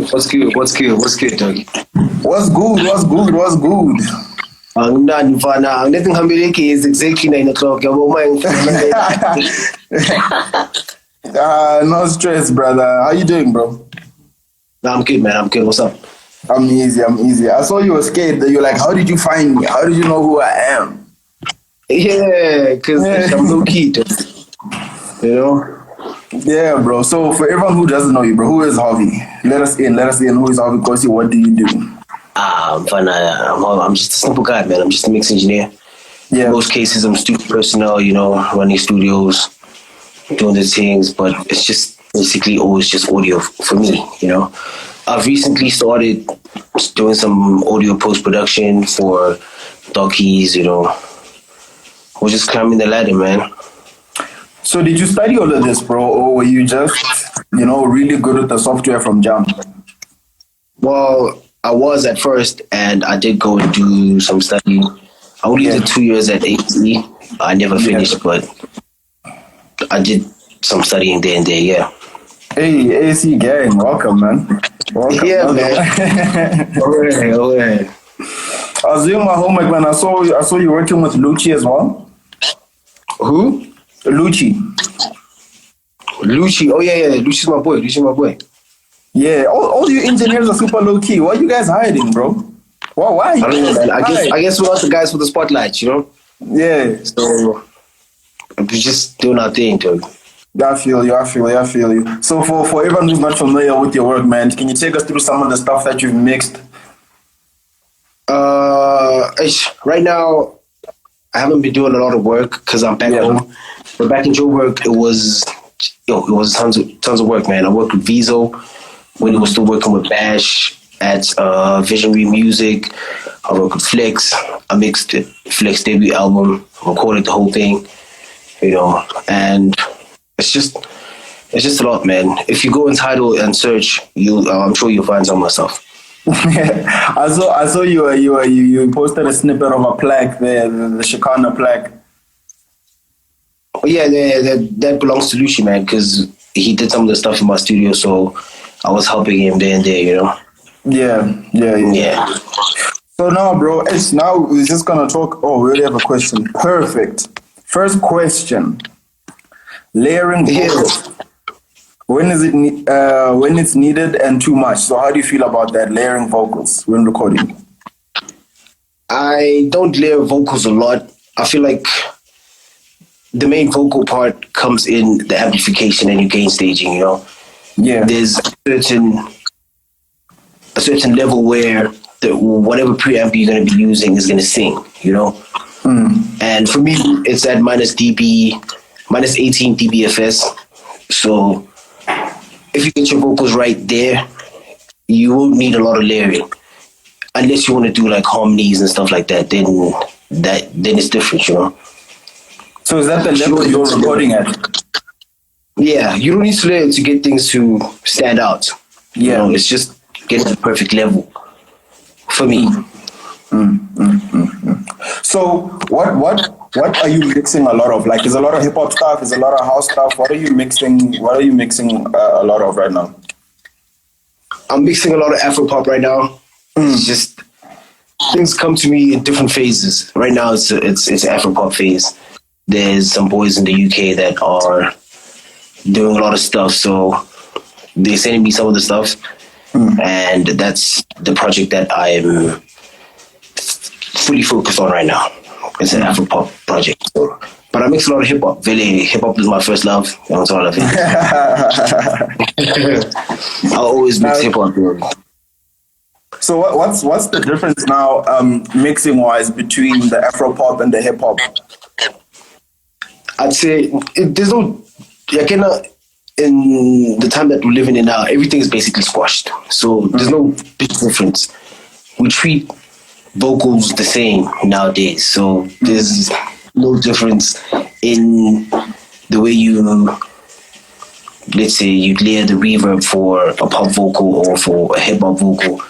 What's good? What's good? What's good, doggy? What's good? Angimfana, nothing hambeleki is exactly 9 o'clock. No stress, brother. How you doing, bro? Nah, I'm good, man. I'm good. What's up? I'm easy. I saw you were scared. You're like, how did you find me? How did you know who I am? Yeah, because I'm low key, dude. You know? Yeah, bro. So for everyone who doesn't know you, bro, who is Harvey? Let us in. Who is Harvey Nkosi? What do you do? I'm just a simple guy, man. I'm just a mix engineer. Yeah. In most cases, I'm studio personnel, you know, running studios, doing the things, but it's just basically always just audio for me, you know. I've recently started doing some audio post-production for Dockies, you know. We're just climbing the ladder, man. So did you study all of this, bro, or were you just, really good at the software from jump? Well, I was at first, and I did go and do some studying. I only did 2 years at AE. I never finished, but I did some studying there and there, yeah. Hey, AC gang, welcome, man. Welcome. Yeah, man. All right. I was doing my homework, man. I saw you working with Lucci as well. Who? Lucci. Oh, yeah. Lucci's my boy. Yeah, all you engineers are super low key. Why are you guys hiding, bro? Why? I don't know, man. I guess we're not the guys with the spotlight, you know? Yeah. So we're just doing our thing, dude. I feel you. So for everyone who's not familiar with your work, man, can you take us through some of the stuff that you've mixed? Right now, I haven't been doing a lot of work because I'm back home. But back in Joburg, it was tons of work, man. I worked with Vizo when he was still working with Bash at Visionary Music. I worked with Flex. I mixed Flex debut album, recorded the whole thing, you know, and it's just a lot, man. If you go in Tidal and search, I'm sure you'll find some of my stuff. I saw you posted a snippet of a plaque there, the Shikana plaque. Oh, yeah, that belongs to Lucci, man, because he did some of the stuff in my studio, so I was helping him there and there, you know. Yeah. So now, bro, we're just gonna talk. Oh, we already have a question. Perfect. First question: layering vocals. When it's needed and too much. So how do you feel about that, layering vocals when recording? I don't layer vocals a lot. I feel like the main vocal part comes in the amplification and your gain staging, you know? Yeah. There's a certain level where whatever preamp you're going to be using is going to sing, you know? And for me, it's at minus 18 dBFS. So if you get your vocals right there, you won't need a lot of layering. Unless you want to do like harmonies and stuff like that, then it's different, you know? So is that the level you're recording at? Yeah, you don't need to layer to get things to stand out. Yeah. You know, it's just getting the perfect level for me. So what are you mixing a lot of? Like, is a lot of hip hop stuff? Is a lot of house stuff? What are you mixing a lot of right now? I'm mixing a lot of Afro pop right now. It's just things come to me in different phases. Right now, it's Afro pop phase. There's some boys in the UK that are doing a lot of stuff, so they're sending me some of the stuff, and that's the project that I'm fully focused on right now. It's an Afro pop project, so. But I mix a lot of hip hop. Really, hip hop is my first love. That's all I think. I always mix hip hop. So what's the difference now, mixing wise, between the Afro pop and the hip hop? I'd say there's no. In the time that we're living in now, everything is basically squashed. So there's no big difference. We treat vocals the same nowadays. So there's no difference in the way let's say you layer the reverb for a pop vocal or for a hip hop vocal.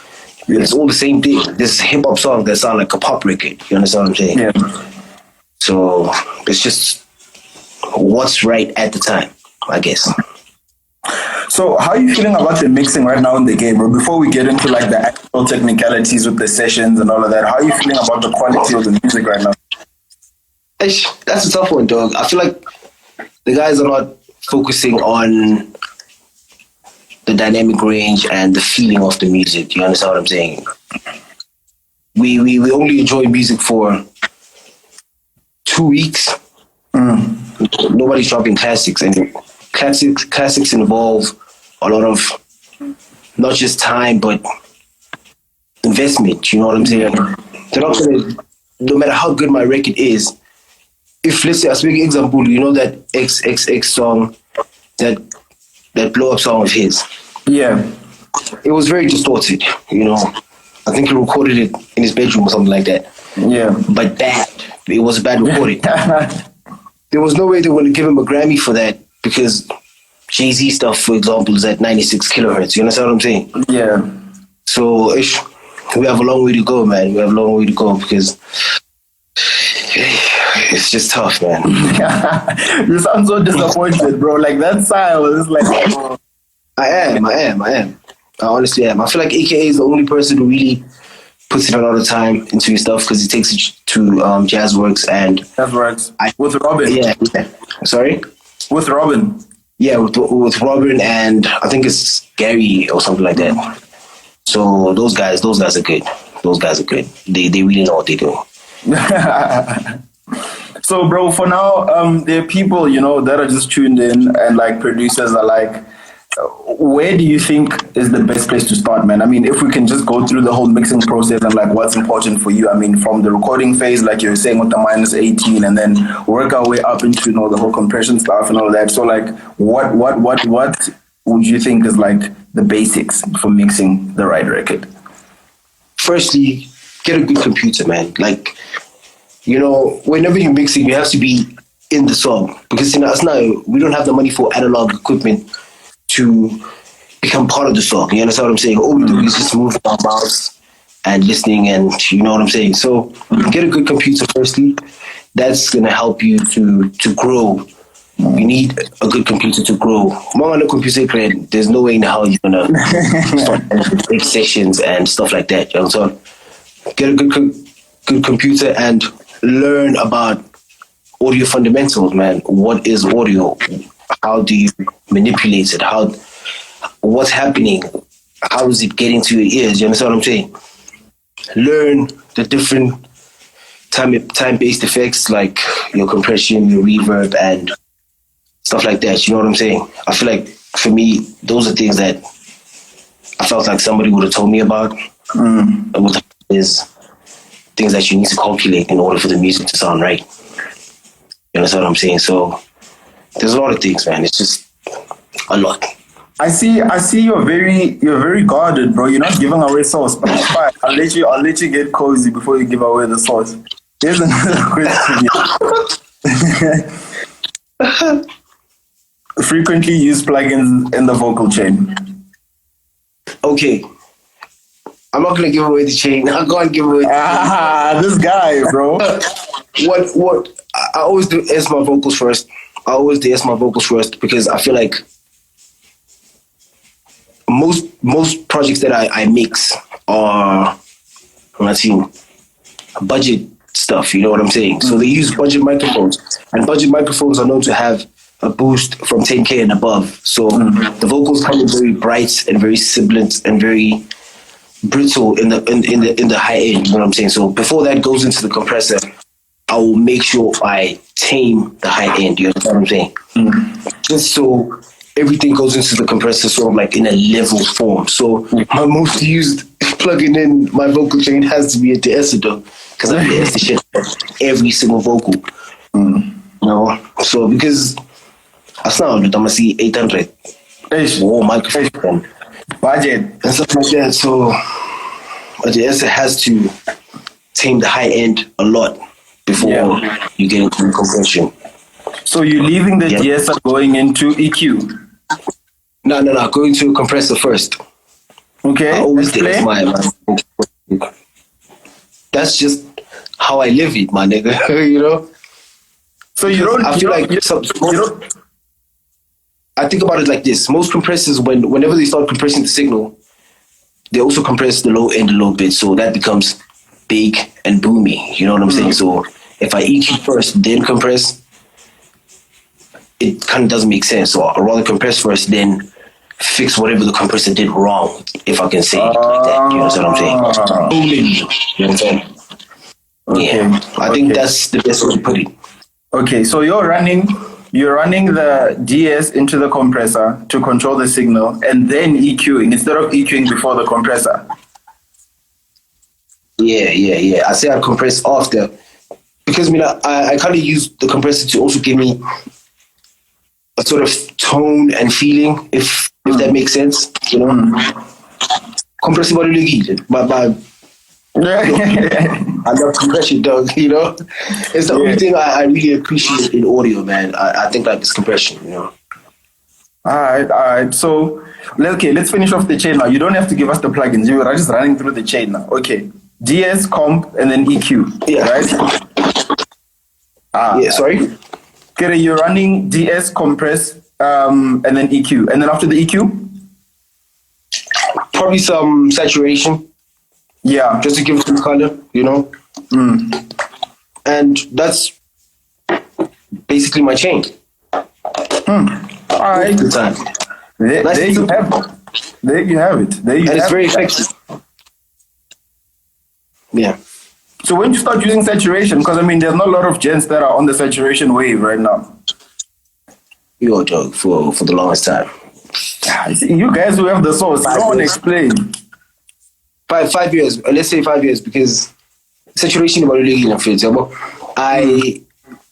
It's all the same thing. There's hip hop songs that sound like a pop record. You understand what I'm saying? Yeah. So it's just what's right at the time, I guess. So how are you feeling about the mixing right now in the game, bro? Before we get into like the actual technicalities with the sessions and all of that, how are you feeling about the quality of the music right now? That's a tough one, dog. I feel like the guys are not focusing on the dynamic range and the feeling of the music. You understand what I'm saying? We only enjoy music for 2 weeks. Nobody's dropping classics, and classics involve a lot of not just time but investment. You know what I'm saying? They're not gonna, no matter how good my record is. If, let's say, I speak example, you know that XXX song, that blow up song of his. Yeah. It was very distorted, you know. I think he recorded it in his bedroom or something like that. Yeah. But bad. It was a bad recording. There was no way they were going to give him a Grammy for that because Jay-Z stuff, for example, is at 96 kilohertz. You understand what I'm saying? Yeah. So we have a long way to go, man. We have a long way to go because it's just tough, man. You sound so disappointed, bro. Like that sigh was just like... Oh. I am. I honestly am. I feel like AKA is the only person who really puts in a lot of time into his stuff because he takes it to Jazzworks and... Jazzworks. With Robin. Yeah. Sorry? With Robin. Yeah, with Robin and I think it's Gary or something like that. So those guys are good. Those guys are good. They really know what they do. So, bro, for now, there are people, you know, that are just tuned in and like producers are like, where do you think is the best place to start, man? I mean, if we can just go through the whole mixing process and like what's important for you. I mean, from the recording phase, like you're saying with the minus 18 and then work our way up into, you know, the whole compression stuff and all that. So like what would you think is like the basics for mixing the right record? Firstly, get a good computer, man. Like, you know, whenever you're mixing, you have to be in the song because, you know, it's not, we don't have the money for analog equipment to become part of the song. You understand what I'm saying? All we do is just move our mouths and listening, and you know what I'm saying? So get a good computer firstly. That's going to help you to grow. You need a good computer to grow. Mama, no computer grade, there's no way in hell you're going to start big sessions and stuff like that. You know what I'm saying? Get a good computer and learn about audio fundamentals, man. What is audio? How do you manipulate it? What's happening? How is it getting to your ears? You understand what I'm saying? Learn the different time-based effects like your compression, your reverb, and stuff like that. You know what I'm saying? I feel like for me, those are things that I felt like somebody would have told me about. Is things that you need to calculate in order for the music to sound right. You understand what I'm saying? So there's a lot of things, man. It's just a lot. I see you're very guarded, bro. You're not giving away sauce, but it's fine. I'll let you get cozy before you give away the sauce. Here's another question. Frequently used plugins in the vocal chain. Okay. I'm not gonna give away the chain. I'm gonna give away the chain. This guy, bro. What I always do is my vocals first. Because I feel like most projects that I mix are budget stuff, you know what I'm saying? So they use budget microphones, and budget microphones are known to have a boost from 10K and above. So the vocals come in very bright and very sibilant and very brittle in the high end, you know what I'm saying? So before that goes into the compressor, I will make sure I tame the high end, you know what I'm saying? Just so everything goes into the compressor sort of like in a level form. So my most used plugin in my vocal chain has to be a de-esser, because I de-ess the shit every single vocal. You know? So because I sound I'm gonna see 800 war microphone budget and stuff like that. So a de-esser has to tame the high end a lot before you get into the compression. So you're leaving the de-esser going into EQ? No, going to a compressor first. Okay, I always de-ess my that's just how I live it, my nigga. You know? So you don't... I feel like I think about it like this. Most compressors, whenever they start compressing the signal, they also compress the low end a little bit, so that becomes big and boomy. You know what I'm saying? So if I EQ first, then compress, it kind of doesn't make sense. So I'd rather compress first, then fix whatever the compressor did wrong, if I can say it like that. You know what I'm saying? You know what I'm saying? Yeah, I think that's the best way to put it. Okay, so you're running the DS into the compressor to control the signal, and then EQing instead of EQing before the compressor. Yeah. I say I compress after because I kind of use the compressor to also give me a sort of tone and feeling, if that makes sense. You know, compressing body but I love compression, dog. You know, it's the only thing I really appreciate in audio, man. I think like it's compression. You know. All right. So, let's finish off the chain now. You don't have to give us the plugins. You are just running through the chain now. Okay. DS, comp, and then EQ. Yeah. Right? Yeah, sorry? Okay, you're running DS, compress, and then EQ. And then after the EQ? Probably some saturation. Yeah. Just to give it some color, you know? And that's basically my chain. All right. Good time. There you have it. And it's very effective. Yeah. So when you start using saturation, because I mean, there's not a lot of gents that are on the saturation wave right now. Yo, dog, for the longest time. You guys who have the source, I don't want to explain. 5 years. Let's say 5 years, because saturation about really getting fit.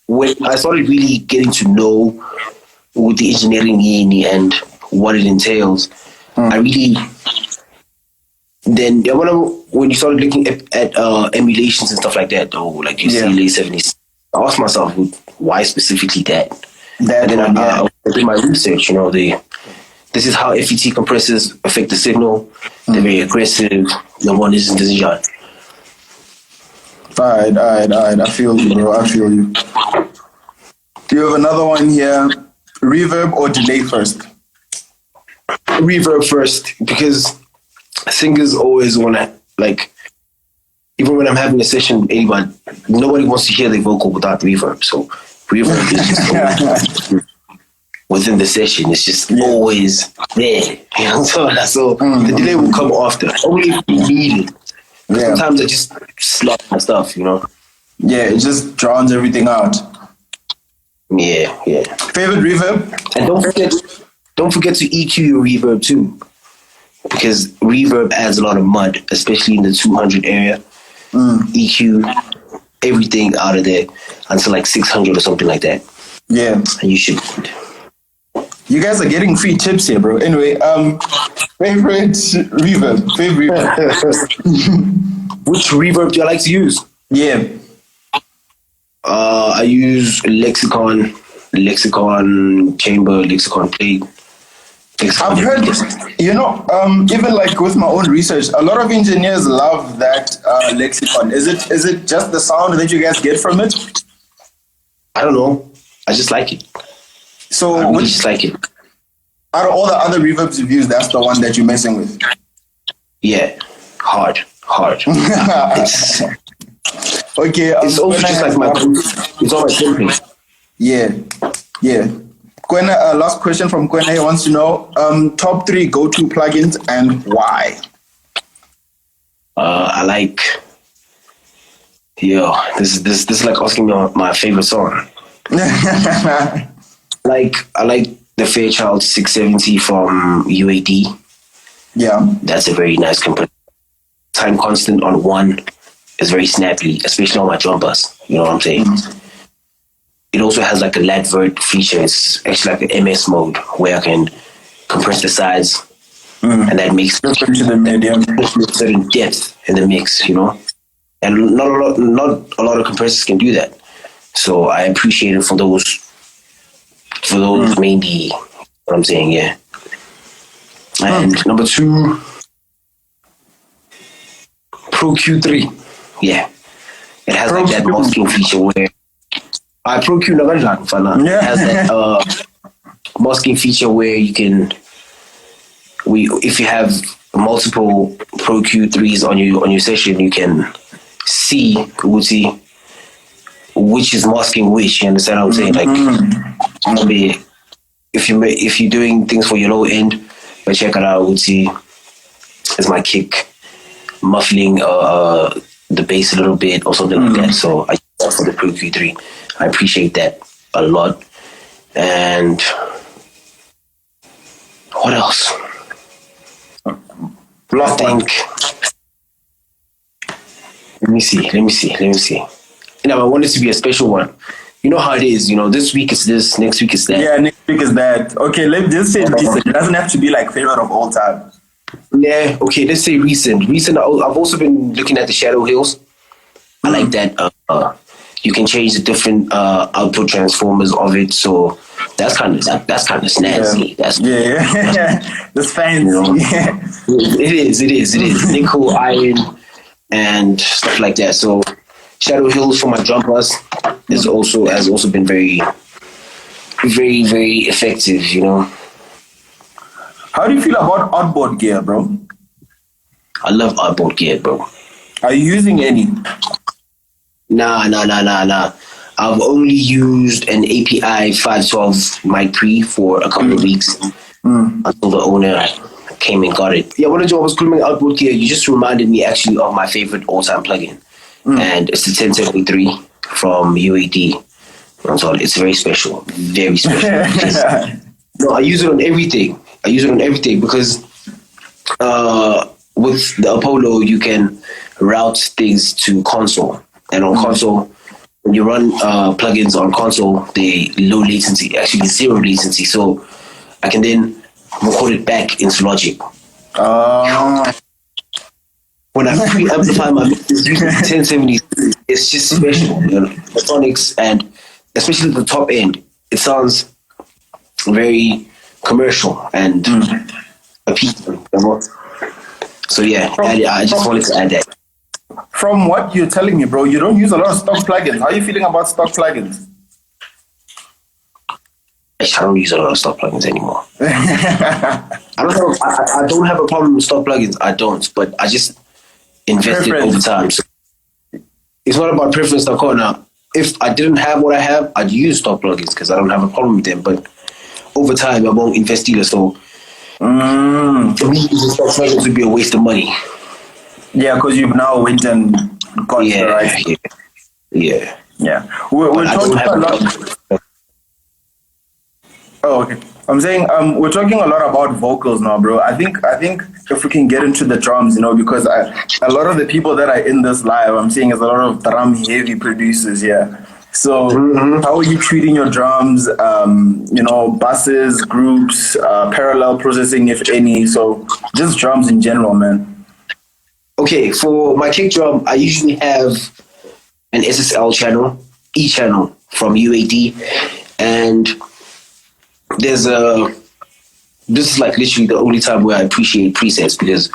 When I started really getting to know with the engineering and what it entails, I really. Then when you started looking at emulations and stuff like that, though, like you see late 70s, I asked myself, why specifically that? And then I did my research. You know, this is how FET compressors affect the signal. They're very aggressive. The one isn't as young. All right. I feel you, bro. I feel you. Do you have another one here? Reverb or delay first? Reverb first, because singers always want to, like, even when I'm having a session with anyone, nobody wants to hear their vocal without reverb. So reverb is just always within the session. It's just always there. You know, so the delay will come after. Only if we need it. Sometimes I just slap my stuff, you know. Yeah, it just drowns everything out. Yeah. Favorite reverb? And don't forget to EQ your reverb too, because reverb adds a lot of mud, especially in the 200 area. EQ everything out of there until like 600 or something like that. Yeah, and you should. You guys are getting free tips here, bro. Anyway, favorite reverb. Which reverb do I like to use? Yeah. I use Lexicon chamber, Lexicon plate. I've heard, even like with my own research, a lot of engineers love that Lexicon. Is it just the sound that you guys get from it? I don't know. I just like it. So I really just like it. Out of all the other reverbs you've used, that's the one that you're messing with? Yeah. Hard. It's okay. It's also just like it's all my template. Yeah. Kwena, last question from Kwena. He wants to know top 3 go-to plugins and why. I like. This is like asking me my favorite song. I like the Fairchild 670 from UAD. Yeah, that's a very nice component. Time constant on 1 is very snappy, especially on my drum bus. You know what I'm saying? It also has like a lat-vert feature. It's actually like an MS mode where I can compress the sides, and that makes certain depth in the mix, you know. And not a lot of compressors can do that. So I appreciate it for those mainly. What I'm saying, yeah. And number 2, Pro Q3, yeah. It has like that masking feature where. Pro Q it has that masking feature where you can, if you have multiple Pro Q3s on your session, you can see which is masking which. You understand what I'm saying? Like, maybe if you're doing things for your low end, but check it out. Is my kick muffling the bass a little bit or something like that? So I use that for the Pro Q3. I appreciate that a lot. And what else? I think. Let me see. I want it to be a special one. You know how it is. This week is this, next week is that. Yeah, next week is that. Okay, let's just say recent. It doesn't have to be like favorite of all time. Yeah, okay, let's say recent. I've also been looking at the Shadow Hills. I like that. You can change the different output transformers of it, so that's kind of snazzy. That's fancy. It is nickel, iron, and stuff like that. So Shadow Hills for my drum bus has also been very, very, very effective. How do you feel about Outboard gear, bro? I love Outboard gear, bro. Are you using any? Nah. I've only used an API 512 mic pre for a couple of weeks until the owner came and got it. Yeah, when I was grooming Outboard gear, you just reminded me actually of my favorite all-time plugin. And it's the 1073 from UAD. It's very special. Very special. I use it on everything. Because with the Apollo, you can route things to console. And on console, when you run plugins on console, they low latency, actually zero latency. So I can then record it back into Logic. When I pre-amplify my mixes using 1070, it's just special. The phonics, and especially the top end, it sounds very commercial and appealing. So yeah, I just wanted to add that. From what you're telling me, bro, you don't use a lot of stock plugins. How are you feeling about stock plugins? I don't use a lot of stock plugins anymore. I don't have a problem with stock plugins. I don't, but I just invested over time. So it's not about preference. Now, if I didn't have what I have, I'd use stock plugins because I don't have a problem with them. But over time, I won't invest either. So for me, using stock plugins would be a waste of money. Yeah, because you've now went and got the right. Yeah. We're talking a lot. Oh, okay. I'm saying we're talking a lot about vocals now, bro. I think if we can get into the drums, because a lot of the people that are in this live, I'm seeing is a lot of drum heavy producers here. So how are you treating your drums? Buses, groups, parallel processing, if any. So just drums in general, man. Okay, for my kick drum, I usually have an SSL channel, E channel from UAD, and this is like literally the only time where I appreciate presets, because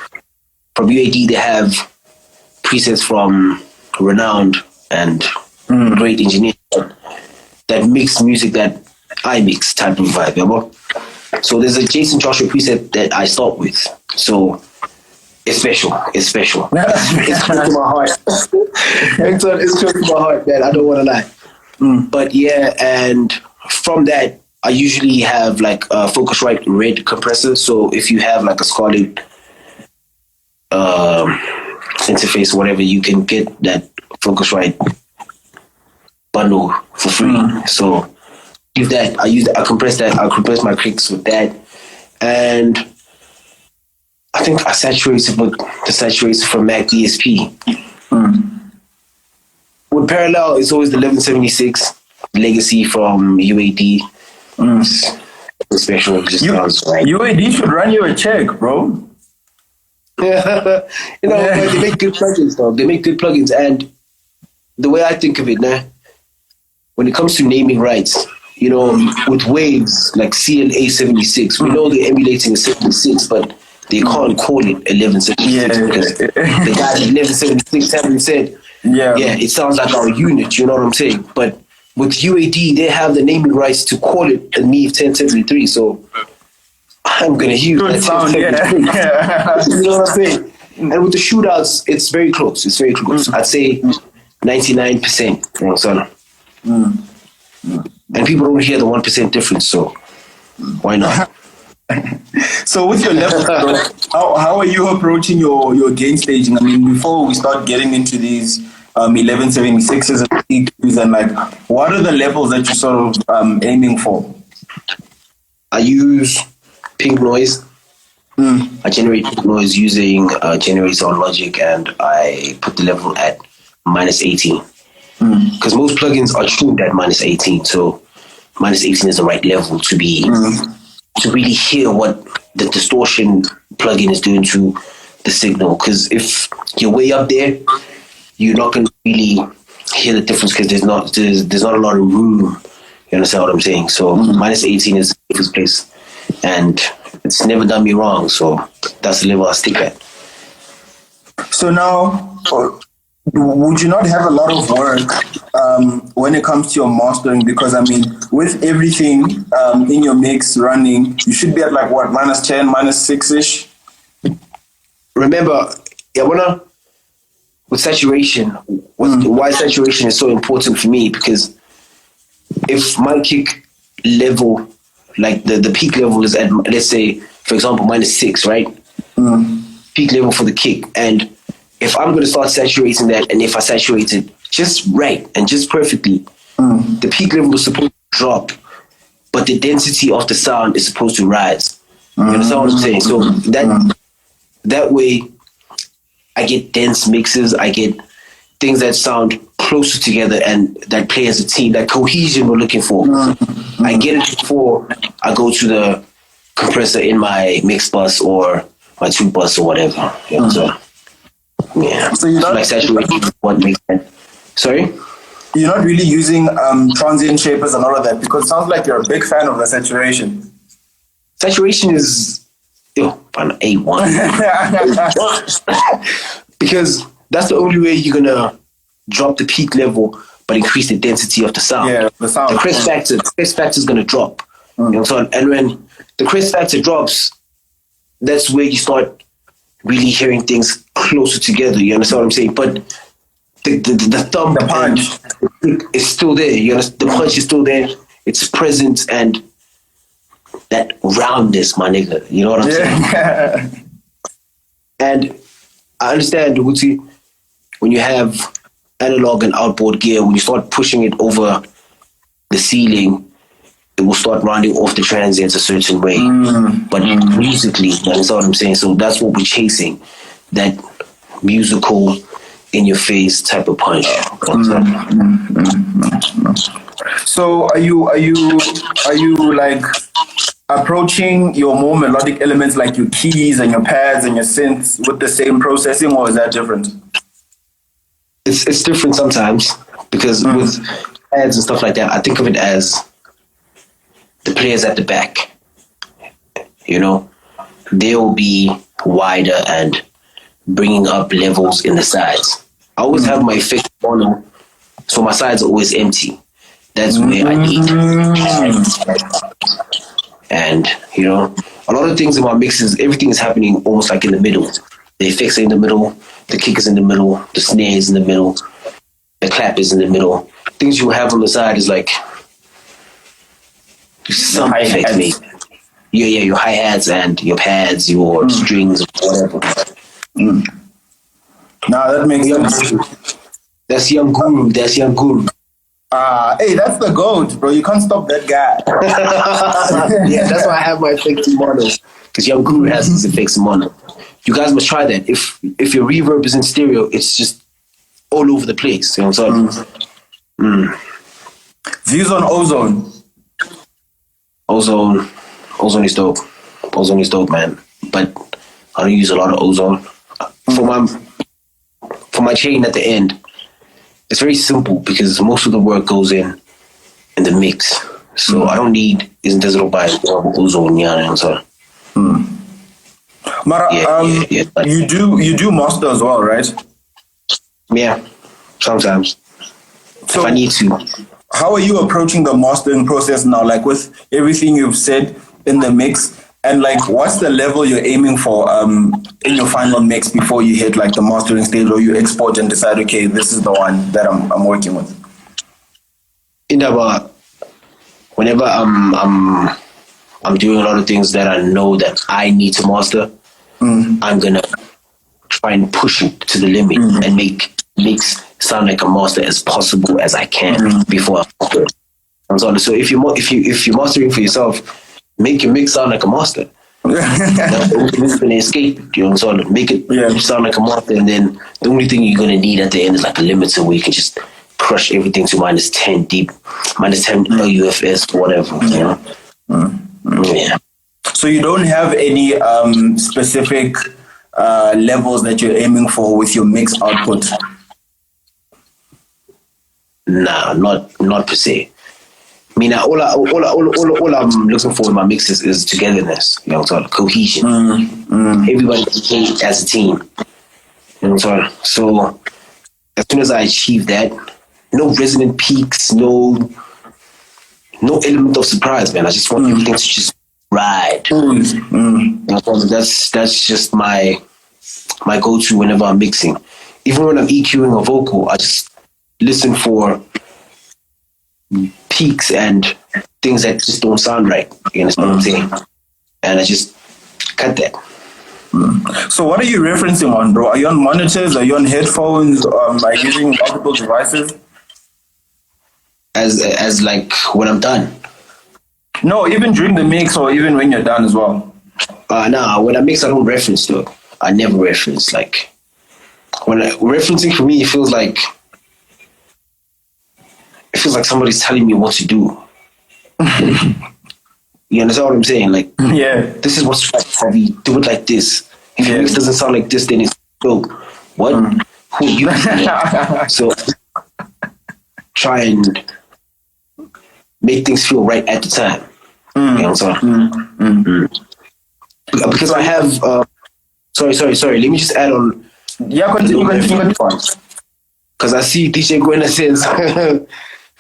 from UAD they have presets from renowned and great engineers that mix music that I mix type of vibe. So there's a Jason Joshua preset that I start with. So it's special. It's close to my heart. It's close to my heart, man. I don't want to lie. But yeah, and from that, I usually have like a Focusrite red compressor. So if you have like a Scarlett interface or whatever, you can get that Focusrite bundle for free. So if that, I compress my kicks with that. And I think I saturated with the saturator from Mac DSP. With parallel, it's always the 1176 Legacy from UAD. It's special. It just sounds right. UAD should run you a check, bro. They make good plugins, though. They make good plugins, and the way I think of it now, when it comes to naming rights, with waves like CLA76, we know they're emulating a 76, but they can't call it 1176 because the guys at 1176 haven't said, it sounds like our unit, you know what I'm saying? But with UAD, they have the naming rights to call it a Neve 1073, so I'm gonna use Good that sound, 1073. yeah. You know what I'm saying? And with the shootouts, it's very close. It's very close. I'd say 99%. You know, so. And people don't hear the 1% difference, so why not? So with your levels, bro, how are you approaching your game staging? I mean, before we start getting into these 1176s and E2s, and like, what are the levels that you're sort of aiming for? I use pink noise. I generate pink noise using Generate Sound Logic, and I put the level at -18. Because most plugins are tuned at -18, so -18 is the right level to be to really hear what the distortion plugin is doing to the signal. Because if you're way up there, you're not going to really hear the difference because there's not a lot of room. You understand what I'm saying? So -18 is the safest place, and it's never done me wrong. So that's the level I stick at. So now, would you not have a lot of work when it comes to your mastering? Because I mean, with everything in your mix running, you should be at like what, -10, -6-ish? Remember, with saturation, why saturation is so important for me, because if my kick level, like the peak level is at, let's say, for example, -6, right? Peak level for the kick. And if I'm going to start saturating that, and if I saturate it just right and just perfectly, the peak level is supposed to drop, but the density of the sound is supposed to rise. You understand what I'm saying? So that way, I get dense mixes, I get things that sound closer together and that play as a team, that cohesion we're looking for. I get it before I go to the compressor in my mix bus or my tube bus or whatever. You know, so, yeah. So you're not like saturation is what makes sense. Sorry? You're not really using transient shapers and all of that, because it sounds like you're a big fan of the saturation. Saturation is an A1. Because that's the only way you're gonna drop the peak level but increase the density of the sound. Yeah, the sound. The crest factor is gonna drop. You know, so, and when the crest factor drops, that's where you start really hearing things closer together. You understand what I'm saying? But the thumb, the punch is still there. You understand? The punch is still there. It's present, and that roundness, my nigga. You know what I'm saying? And I understand, Uti, when you have analog and outboard gear, when you start pushing it over the ceiling, it will start rounding off the transients a certain way. But musically, that's what I'm saying. So that's what we're chasing, that musical, in your face type of punch. So are you like approaching your more melodic elements like your keys and your pads and your synths with the same processing, or is that different? It's different sometimes, because with pads and stuff like that, I think of it as the players at the back. You know, they'll be wider and bringing up levels in the sides. I always have my fixed mono, so my sides are always empty. That's where I need. And, you know, a lot of things in my mixes, everything is happening almost like in the middle. The effects are in the middle, the kick is in the middle, the snare is in the middle, the clap is in the middle. Things you have on the side is like some effects made. Yeah, your hi-hats and your pads, your strings, whatever. Nah, that makes sense. That's Young Guru. Hey, that's the GOAT, bro. You can't stop that guy. Yeah, that's why I have my effects in mono, because Young Guru has his effects in mono. You guys must try that. If your reverb is in stereo, it's just all over the place. You know what I'm saying? Views on Ozone. Ozone is dope. Ozone is dope, man. But I don't use a lot of ozone. For my chain at the end, it's very simple because most of the work goes in the mix. So I don't need there's no bias ozone, you know what I'm saying? Mara, you do master as well, right? Yeah, sometimes. So, if I need to. how are you approaching the mastering process now? Like with everything you've said in the mix, and like what's the level you're aiming for in your final mix before you hit like the mastering stage, or you export and decide, okay, this is the one that I'm working with? Whenever I'm doing a lot of things that I know that I need to master, I'm gonna try and push it to the limit and make mix sound like a master as possible as I can before I master it. So if you're mastering for yourself, make your mix sound like a master. That's gonna escape. You know, so make it sound like a master, and then the only thing you're gonna need at the end is like a limiter where you can just crush everything to minus 10 deep, minus 10 LUFS, whatever. You know. Yeah. So you don't have any specific levels that you're aiming for with your mix output? Nah, not per se. I mean, all I'm looking for in my mixes is togetherness. You know, so cohesion. Everybody plays as a team. You know, so as soon as I achieve that, no resonant peaks, no element of surprise, man. I just want everything to just ride. You know, that's just my go-to whenever I'm mixing. Even when I'm EQing a vocal, I just listen for peaks and things that just don't sound right. You understand what I'm saying? And I just cut that. So what are you referencing on, bro? Are you on monitors? Are you on headphones? Are you using multiple devices? As like when I'm done. No, even during the mix or even when you're done as well. Nah, when I mix, I don't reference though. I never reference. Like referencing for me, it feels like somebody's telling me what to do. You understand what I'm saying? Like, this is what's right, Harvey. Do it like this. If your mix doesn't sound like this, then it's dope. What? Who are you? So try and make things feel right at the time. You know what I'm saying? Because I have sorry. Let me just add on. Yeah, continue. Because I see DJ Gwena says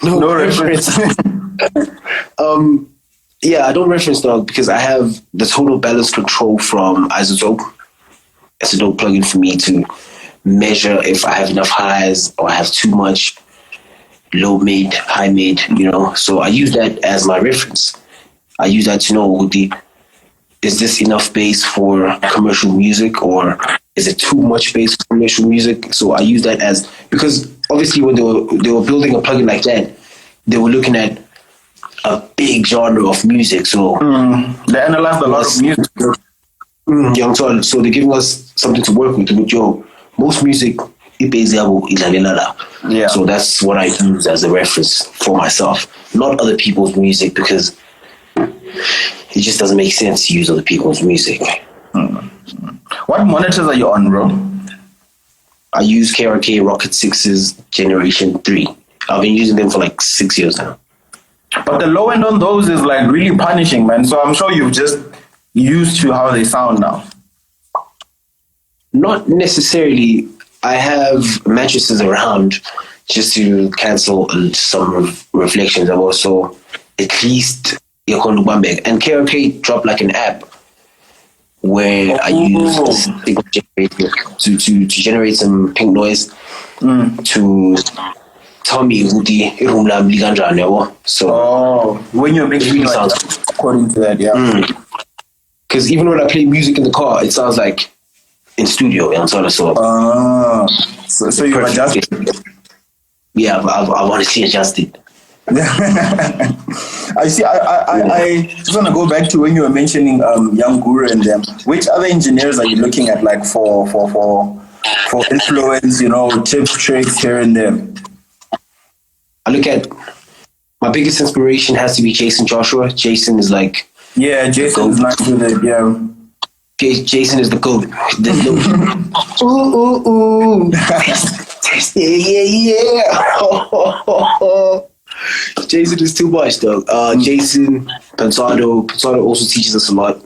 no reference. Yeah, I don't reference dog because I have the total balance control from Isotope. It's a dope plugin for me to measure if I have enough highs or I have too much low mid, high mid, you know. So I use that as my reference. I use that to know is this enough bass for commercial music or is it too much bass for commercial music? So I use that as, because obviously when they were building a plugin like that, they were looking at a big genre of music. So they analyzed a lot of music. So they're giving us something to work with. Most music, yeah. So that's what I use as a reference for myself, not other people's music, because it just doesn't make sense to use other people's music. What monitors are you on, bro? I use KRK Rocket 6's Generation 3. I've been using them for like 6 years now. But the low end on those is like really punishing, man. So I'm sure you've just used to how they sound now. Not necessarily. I have mattresses around just to cancel some reflections. I'm also at least and KRK dropped like an app where I use a signal generator to generate some pink noise to tell me who the room lam. So when you're making it sounds according to that, because even when I play music in the car, it sounds like in studio. So you've adjusted. Yeah, I've honestly adjusted. I see. I just want to go back to when you were mentioning Young Guru and them. Which other engineers are you looking at, like for influence? You know, tips, tricks here and there. I look at my biggest inspiration has to be Jason Joshua. Jason is like Jason is nice with it. Yeah, Jason is the GOAT. Ooh. yeah. Jason is too much, though. Jason Pensado also teaches us a lot.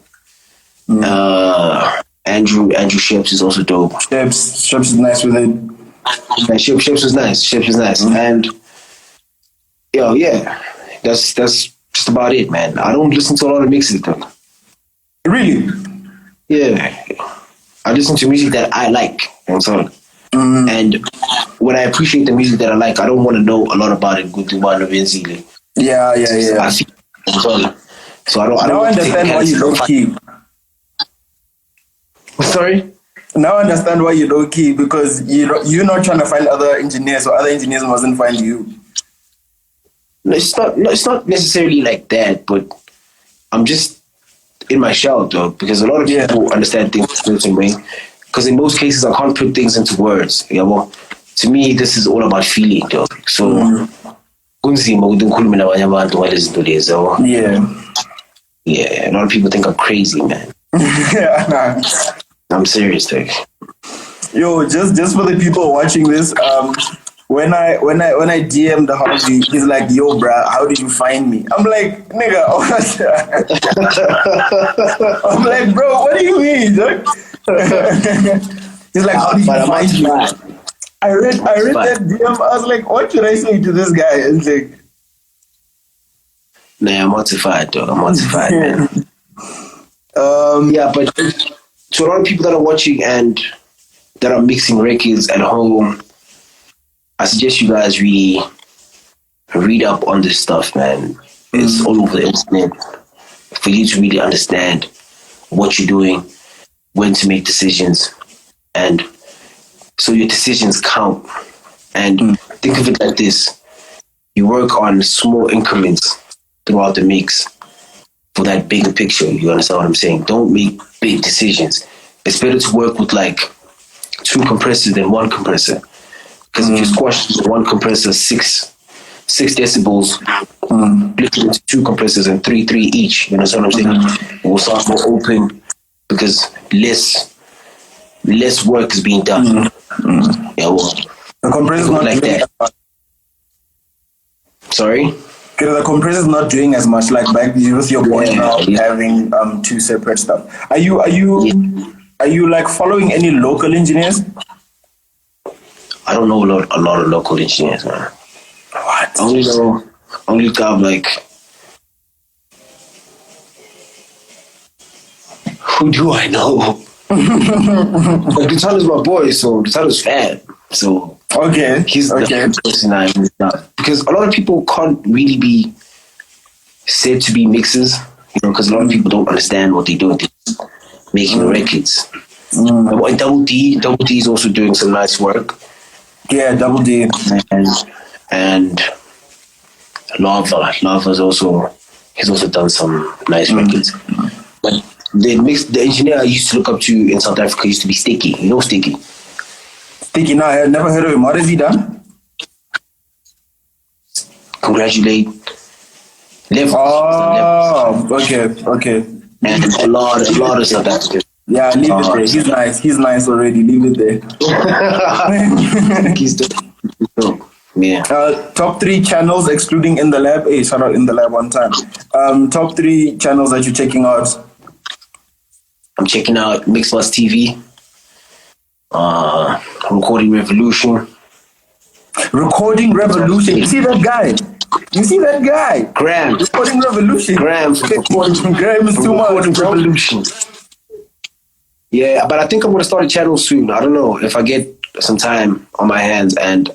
Andrew Schepps is also dope. Schepps is nice with it. Schepps is nice. And Yeah. That's just about it, man. I don't listen to a lot of mixes though. Really? Yeah. I listen to music that I like. And so and when I appreciate the music that I like, I don't want to know a lot about it. Good to one of Beyonce. Yeah. I feel so I don't Now I understand why you low key. Sorry? Now I understand why you low key, because you're not trying to find other engineers, or other engineers mustn't find you. No, it's not necessarily like that, but I'm just in my shell though, because a lot of people understand things a certain way. Because in most cases I can't put things into words. Yeah, well, to me this is all about feeling though. So kunzima ukuthi ngikhulume nabanye abantu ngalezinto lezi yabo. Yeah, a lot of people think I'm crazy, man. Yeah. I'm serious, though. Yo, just for the people watching this, when I DM the Harvey, he's like, "Yo, bruh, how did you find me?" I'm like, "Nigga," I'm like, "Bro, what do you mean?" He's like, "How did you find me?" I read that DM. I was like, "What should I say to this guy?" And like, nah, I'm mortified, though. I'm mortified, man. Yeah, but to a lot of people that are watching and that are mixing records at home, I suggest you guys really read up on this stuff, man. It's all over the internet for you to really understand what you're doing, when to make decisions, and so your decisions count. And think of it like this: you work on small increments throughout the mix for that bigger picture. You understand what I'm saying? Don't make big decisions. It's better to work with like 2 compressors than 1 compressor. Because if you squash one compressor 6 decibels, split it into 2 compressors and 3 each. You understand what I'm saying? It will start more open because less work is being done. Yeah, well, the compressor's not like doing that. Sorry? Because the compressor's not doing as much, like back with your point now, having 2 separate stuff. Are you like following any local engineers? I don't know a lot of local engineers, man. What? Only got like, who do I know? Like Gutala's my boy, so Gutala's fat. So okay, he's the person I know. Because a lot of people can't really be said to be mixers, you know, because a lot of people don't understand what they're doing. They're making records. And Double D is also doing some nice work. Yeah, Double D and Lava's also, he's also done some nice records. But the engineer I used to look up to in South Africa used to be Sticky. You know Sticky? Sticky, no, I had never heard of him. What has he done? Congratulate. Levels. Okay. And a lot of South Africans. Yeah, leave it there. He's nice already. Leave it there. He's dope. Yeah. Top 3 channels excluding In The Lab. Hey, shout out In The Lab one time. Top 3 channels that you're checking out. I'm checking out Mixbus TV. Recording Revolution. Recording Revolution. You see that guy? Graham. Recording Revolution. Graham is too much. Revolution. Yeah, but I think I'm going to start a channel soon. I don't know if I get some time on my hands and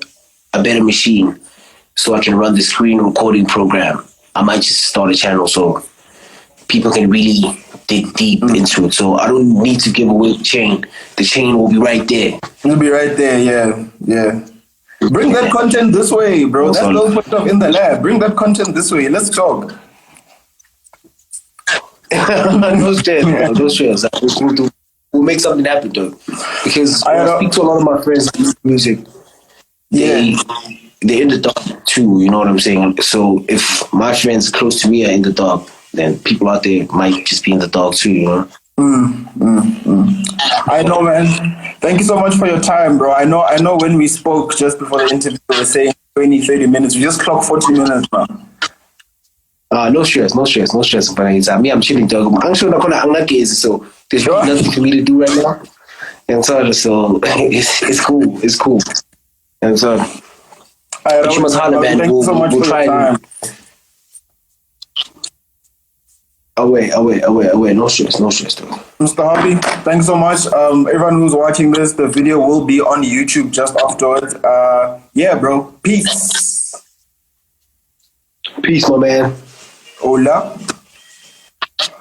a better machine so I can run the screen recording program. I might just start a channel so people can really dig deep into it. So I don't need to give away the chain. The chain will be right there. It'll be right there, yeah. Bring that content this way, bro. That's the point of In The Lab. Bring that content this way. Let's talk. No stress. We'll make something happen, though. Because when I speak to a lot of my friends in music, they're in the dark too, you know what I'm saying? So if my friends close to me are in the dark, then people out there might just be in the dark too, you know? I know, man. Thank you so much for your time, bro. I know when we spoke just before the interview, we were saying 20-30 minutes. We just clocked 40 minutes now. No stress. But me, I'm chilling, dog. I'm sure I'm not getting so there's really nothing for me to do right now. And so it's cool. And so But you must holler, man. Thank you so much for your time. Away. No stress, dude. Mr. Harvey, thanks so much. Everyone who's watching this, the video will be on YouTube just afterwards. Yeah, bro. Peace. Peace, my man. Hola.